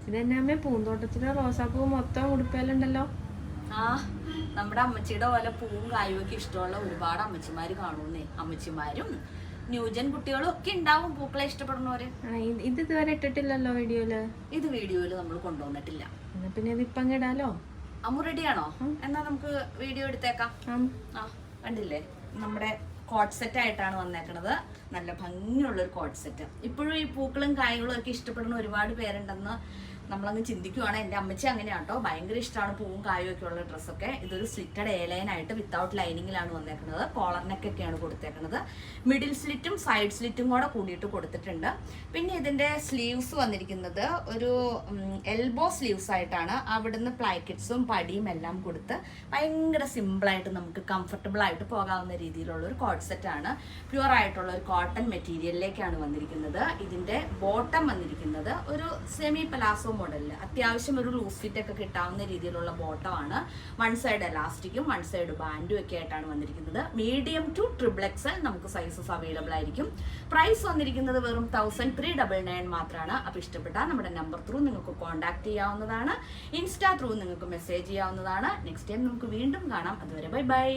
ഇതെന്നെ പൂന്തോട്ടത്തിലെ റോസാപ്പൂ മൊത്തം ഉടുപ്പേലുണ്ടല്ലോ. ആ നമ്മുടെ അമ്മച്ചിയുടെ പോലെ പൂവും കായും ഒക്കെ ഇഷ്ടമുള്ള ഒരുപാട് അമ്മച്ചിമാര് കാണുന്നേ. അമ്മച്ചിമാരും ന്യൂജൻ കുട്ടികളും ഒക്കെ ഉണ്ടാവും പൂക്കളെ ഇഷ്ടപ്പെടുന്നവര്. ഇത് ഇതുവരെ ഇട്ടിട്ടില്ലല്ലോ വീഡിയോയില്. ഇത് വീഡിയോയില് നമ്മൾ കൊണ്ടുവന്നിട്ടില്ല. എന്നാ പിന്നെ ഇത് ഇപ്പം ഇടാലോ. അമ്മു റെഡിയാണോ? എന്നാ നമുക്ക് വീഡിയോ എടുത്തേക്കാം. ആ കണ്ടില്ലേ, നമ്മുടെ കോട്ട് സെറ്റ് ആയിട്ടാണ് വന്നേക്കണത്. നല്ല ഭംഗിയുള്ളൊരു കോട്ട് സെറ്റ്. ഇപ്പോഴും ഈ പൂക്കളും കായകളും ഒക്കെ ഇഷ്ടപ്പെടുന്ന ഒരുപാട് പേരുണ്ടെന്ന് നമ്മളങ്ങ് ചിന്തിക്കുവാണ്. എൻ്റെ അമ്മച്ചി അങ്ങനെയാണ് കേട്ടോ, ഭയങ്കര ഇഷ്ടമാണ് പൂവും കായും ഒക്കെ ഉള്ള ഡ്രസ്സൊക്കെ. ഇതൊരു സ്ലിറ്റഡ് എയർലൈനായിട്ട് വിത്തൗട്ട് ലൈനിങ്ങിലാണ് വന്നേക്കുന്നത്. കോളറിനൊക്കെയാണ് കൊടുത്തേക്കുന്നത്. മിഡിൽ സ്ലിറ്റും സൈഡ് സ്ലിറ്റും കൂടെ കൂടിയിട്ട് കൊടുത്തിട്ടുണ്ട്. പിന്നെ ഇതിൻ്റെ സ്ലീവ്സ് വന്നിരിക്കുന്നത് ഒരു എൽബോ സ്ലീവ്സ് ആയിട്ടാണ്. അവിടുന്ന് പ്ലാക്കറ്റ്സും പടിയും എല്ലാം കൊടുത്ത് ഭയങ്കര സിമ്പിളായിട്ട് നമുക്ക് കംഫർട്ടബിൾ ആയിട്ട് പോകാവുന്ന രീതിയിലുള്ള ഒരു കോട്ട് സെറ്റാണ്. പ്യുവർ ആയിട്ടുള്ള ഒരു കോട്ടൺ മെറ്റീരിയലിലേക്കാണ് വന്നിരിക്കുന്നത്. ഇതിൻ്റെ ബോട്ടം വന്നിരിക്കുന്നത് ഒരു സെമി പലാസോ മോഡലിൽ അത്യാവശ്യം ഒരു ലൂസ് ഫിറ്റ് ഒക്കെ കിട്ടാവുന്ന രീതിയിലുള്ള ബോട്ടമാണ്. വൺ സൈഡ് എലാസ്റ്റിക്കും വൺ സൈഡ് ബാൻഡും ഒക്കെ ആയിട്ടാണ് വന്നിരിക്കുന്നത്. മീഡിയം ടു ട്രിപ്പിൾ എക്സൽ നമുക്ക് സൈസസ് അവൈലബിൾ ആയിരിക്കും. പ്രൈസ് വന്നിരിക്കുന്നത് വെറും 1399 മാത്രമാണ്. അപ്പോൾ ഇഷ്ടപ്പെട്ടാൽ നമ്മുടെ നമ്പർ ത്രൂ നിങ്ങൾക്ക് കോൺടാക്ട് ചെയ്യാവുന്നതാണ്. ഇൻസ്റ്റാ ത്രൂ നിങ്ങൾക്ക് മെസ്സേജ് ചെയ്യാവുന്നതാണ്. നെക്സ്റ്റ് ടൈം നമുക്ക് വീണ്ടും കാണാം. അതുവരെ ബൈ ബൈ.